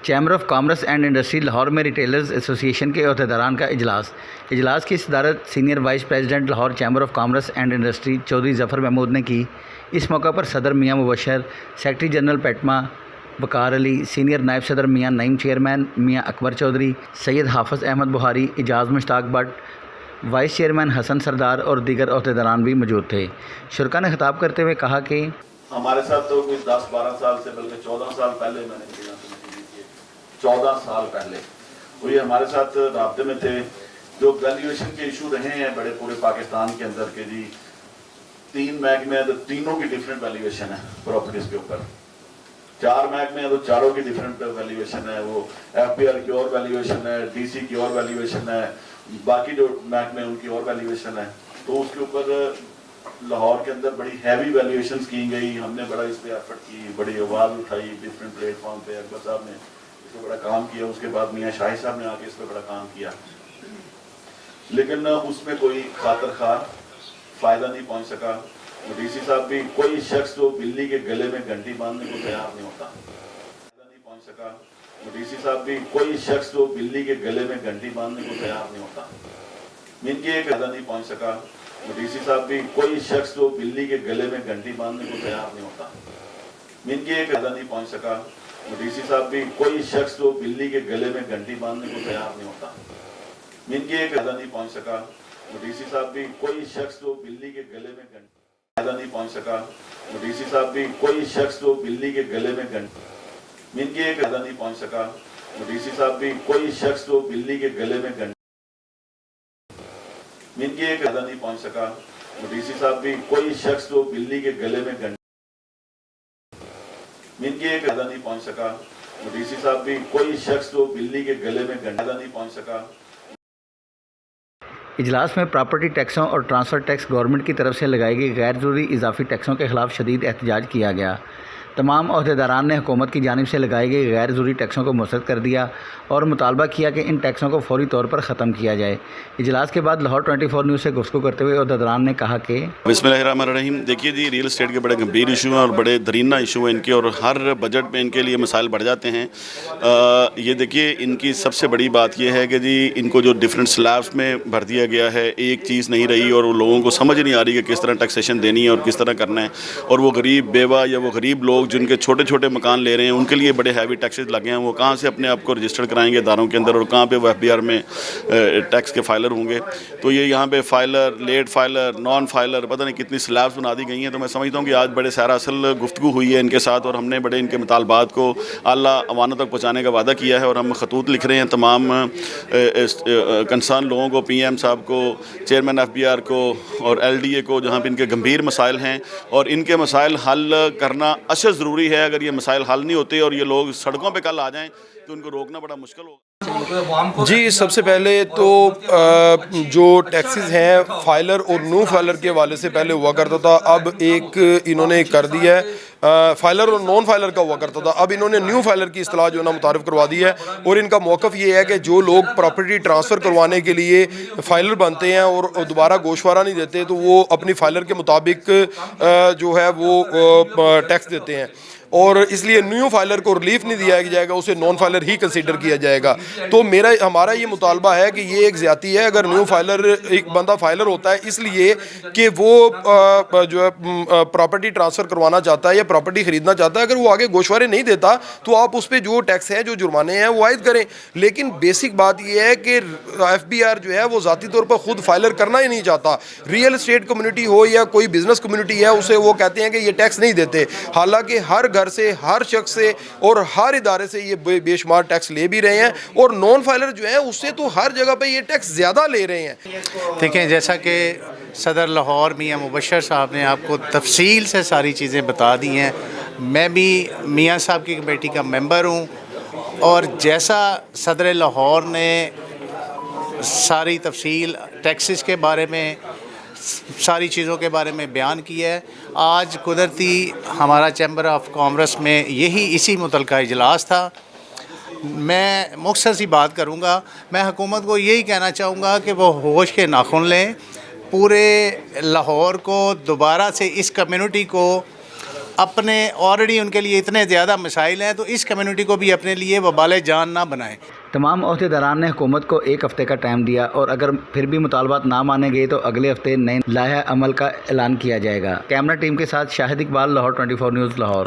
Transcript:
Chamber of commerce and industry Lahore میں retailers association کے عہدیداران کا اجلاس کی صدارت senior vice president Lahore chamber of commerce and industry Chaudhry Zafar Mahmood نے کی۔ اس موقع پر صدر میاں مبشر، سیکرٹری جنرل پیٹما وقار علی، سینئر نائب صدر میاں نعیم، چیئرمین میاں اکبر چودھری، سید حافظ احمد بخاری، اعجاز مشتاق بٹ، وائس چیئرمین حسن سردار اور دیگر عہدیداران بھی موجود تھے۔ شرکا نے خطاب کرتے ہوئے کہا کہ ہمارے ساتھ تو کوئی 10-12 سال سے بلکہ 14 سال پہلے میں نے کیا، 14 سال پہلے وہ یہ ہمارے ساتھ رابطے میں تھے۔ جو ویلیویشن کے ایشو رہے ہیں بڑے پورے پاکستان کے اندر کے جی 3 محکمے ہیں تو تینوں کی ڈیفرنٹ ویلیویشن ہے پراپرٹیز کے اوپر، 4 محکمے ہیں تو چاروں کی ڈیفرنٹ ویلیویشن ہے، وہ ایف پی آر کی اور ویلیویشن ہے، ڈی سی کی اور ویلیویشن ہے، باقی جو محکمے ان کی اور ویلیویشن ہے۔ تو اس کے اوپر لاہور کے اندر بڑی ہیوی ویلیویشنز کی گئی، ہم نے بڑا اس پہ ایفرٹ کی، بڑی آواز اٹھائی ڈفرینٹ پلیٹ فارم پہ، اکبر صاحب نے اس پہ بڑا کام کیا، اس کے بعد میاں شاہی صاحب نے آ کے اس پہ بڑا کام کیا، لیکن اس میں کوئی خاطر خواہ فائدہ نہیں پہنچ سکا۔ ڈی سی صاحب بھی کوئی شخص جو بلی کے گلے میں گھنٹی باندھنے کو تیار نہیں ہوتا، فائدہ نہیں پہنچ سکا۔ ڈی سی صاحب بھی کوئی شخص جو بلی کے گلے میں گھنٹی باندھنے کو تیار نہیں ہوتا، ان کی ایک فائدہ نہیں پہنچ سکا۔ ڈی سی صاحب بھی کوئی شخص جو بلی کے گلے میں گھنٹی باندھنے کو تیار نہیں ہوتا، ان کی ایک فائدہ نہیں پہنچ سکا۔ ڈی سی صاحب بھی کوئی شخص جو بلی کے گلے میں گھنٹی باندھنے کو تیار نہیں ہوتا، ان کی ایک فائدہ نہیں پہنچ سکا۔ ڈی سی صاحب بھی کوئی شخص جو بلی کے گلے میں فائدہ نہیں پہنچ سکا۔ ڈی سی صاحب بھی کوئی شخص جو بلی کے گلے میں ان کی ایک فائدہ نہیں پہنچ سکا۔ ڈی سی صاحب بھی کوئی شخص جو بلی کے گلے میں ان کی ایک فائدہ نہیں پہنچ سکا۔ ڈی سی صاحب بھی کوئی شخص جو بلی کے گلے میں ان کی ایک فائدہ نہیں پہنچ سکا۔ ڈی سی صاحب بھی کوئی شخص جو بلی کے گلے میں فائدہ نہیں پہنچ سکا۔ اجلاس میں پراپرٹی ٹیکسوں اور ٹرانسفر ٹیکس گورنمنٹ کی طرف سے لگائی گئی غیر ضروری اضافی ٹیکسوں کے خلاف شدید احتجاج کیا گیا۔ تمام عہدیداران نے حکومت کی جانب سے لگائی گئی غیر ضروری ٹیکسوں کو مسترد کر دیا اور مطالبہ کیا کہ ان ٹیکسوں کو فوری طور پر ختم کیا جائے۔ اجلاس کے بعد لاہور 24 نیوز سے گفتگو کرتے ہوئے عہدیداران نے کہا کہ بسم اللہ الرحمن الرحیم۔ دیکھیے جی، ریل اسٹیٹ کے بڑے گمبھیر ایشو ہیں اور بڑے درینہ ایشو ہیں ان کے، اور ہر بجٹ میں ان کے لیے مسائل بڑھ جاتے ہیں۔ یہ دیکھیے ان کی سب سے بڑی بات یہ ہے کہ جی ان کو جو ڈفرینٹ سلیبس میں بھر دیا گیا ہے، ایک چیز نہیں رہی اور وہ لوگوں کو سمجھ نہیں آ رہی کہ کس طرح ٹیکسیشن دینی ہے اور کس طرح کرنا ہے، اور وہ غریب بیوہ یا وہ غریب لوگ جن کے چھوٹے چھوٹے مکان لے رہے ہیں ان کے لیے بڑے ہیوی ٹیکسز لگے ہیں، وہ کہاں سے اپنے آپ کو رجسٹر کرائیں گے اداروں کے اندر، اور کہاں پہ وہ ایف بی آر میں ٹیکس کے فائلر ہوں گے۔ تو یہ یہاں پہ filer, late filer, non filer, پتہ نہیں کتنی سلیبس بنا دی گئی ہیں۔ تو میں سمجھتا ہوں کہ آج بڑے سیر اصل گفتگو ہوئی ہے ان کے ساتھ، اور ہم نے بڑے ان کے مطالبات کو اعلیٰ عوانوں تک پہنچانے کا وعدہ کیا ہے، اور ہم خطوط لکھ رہے ہیں تمام کنسرن لوگوں کو، پی ایم صاحب کو، چیئرمین ایف بی آر کو اور ایل ڈی اے کو، جہاں پہ ان کے گمبھیر مسائل ہیں، اور ان کے مسائل حل کرنا اشد ضروری ہے۔ اگر یہ مسائل حل نہیں ہوتے اور یہ لوگ سڑکوں پہ کل آ جائیں تو ان کو روکنا بڑا مشکل ہوگا۔ جی، سب سے پہلے تو جو ٹیکسز ہیں فائلر اور نو فائلر کے حوالے سے پہلے ہوا کرتا تھا، اب ایک انہوں نے کر دیا ہے، فائلر اور نان فائلر کا ہوا کرتا تھا، اب انہوں نے نیو فائلر کی اصطلاح جو ہے نا متعارف کروا دی ہے، اور ان کا موقف یہ ہے کہ جو لوگ پراپرٹی ٹرانسفر کروانے کے لیے فائلر بنتے ہیں اور دوبارہ گوشوارہ نہیں دیتے تو وہ اپنی فائلر کے مطابق جو ہے وہ ٹیکس دیتے ہیں، اور اس لیے نیو فائلر کو ریلیف نہیں دیا جائے گا، اسے نان فائلر ہی کنسیڈر کیا جائے گا۔ تو ہمارا یہ مطالبہ ہے کہ یہ ایک زیادتی ہے۔ اگر نیو فائلر ایک بندہ فائلر ہوتا ہے اس لیے کہ وہ جو ہے پراپرٹی ٹرانسفر کروانا چاہتا ہے یا پراپرٹی خریدنا چاہتا ہے، اگر وہ آگے گوشوارے نہیں دیتا تو آپ اس پہ جو ٹیکس ہے، جو جرمانے ہیں وہ عائد کریں، لیکن بیسک بات یہ ہے کہ ایف بی آر جو ہے وہ ذاتی طور پر خود فائلر کرنا ہی نہیں چاہتا۔ ریئل اسٹیٹ کمیونٹی ہو یا کوئی بزنس کمیونٹی ہے، اسے وہ کہتے ہیں کہ یہ ٹیکس نہیں دیتے، حالانکہ ہر گھر سے، ہر شخص سے اور ہر ادارے سے یہ بے شمار ٹیکس لے بھی رہے ہیں، اور نان فائلر جو ہیں اس سے تو ہر جگہ پہ یہ ٹیکس زیادہ لے رہے ہیں۔ دیکھیں، جیسا کہ صدر لاہور میاں مبشر صاحب نے آپ کو تفصیل سے ساری چیزیں بتا دی ہیں، میں بھی میاں صاحب کی کمیٹی کا ممبر ہوں، اور جیسا صدر لاہور نے ساری تفصیل ٹیکسز کے بارے میں، ساری چیزوں کے بارے میں بیان کیا ہے، آج قدرتی ہمارا چیمبر آف کامرس میں اسی متعلقہ اجلاس تھا۔ میں مختصر سی بات کروں گا، میں حکومت کو یہی کہنا چاہوں گا کہ وہ ہوش کے ناخن لیں، پورے لاہور کو دوبارہ سے، اس کمیونٹی کو اپنے آلریڈی ان کے لیے اتنے زیادہ مسائل ہیں، تو اس کمیونٹی کو بھی اپنے لیے وبال جان نہ بنائیں۔ تمام عہدیداران نے حکومت کو 1 ہفتے کا ٹائم دیا اور اگر پھر بھی مطالبات نہ مانے گئے تو اگلے ہفتے نئے لائحہ عمل کا اعلان کیا جائے گا۔ کیمرہ ٹیم کے ساتھ شاہد اقبال، لاہور 24 نیوز لاہور۔